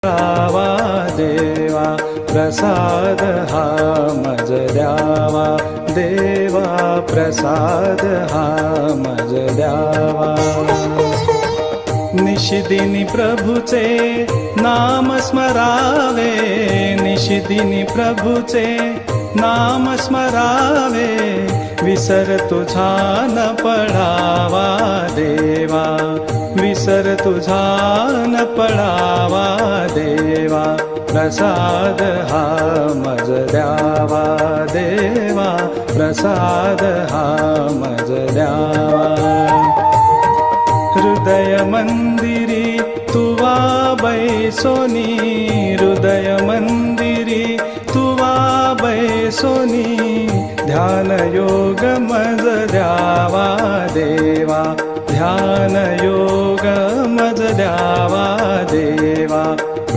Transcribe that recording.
द्यावा देवा, प्रसाद हा मज द्यावा देवा, प्रसाद हा मज द्यावा। निशिदिनी प्रभूचे नाम स्मरावे, निशिदिनी प्रभूचे नाम स्मरावे, विसर तुझा न पडावा देवा, विसर तुझा न पडावा देवा, प्रसाद हा मज द्यावा देवा, प्रसाद हा मज द्यावा। हृदय मंदिरी तुवा बैसोनी, हृदय मंदिरी तुवा बैसोनी, ध्यान योग मज द्यावा देवा, ध्यान योग मज द्यावा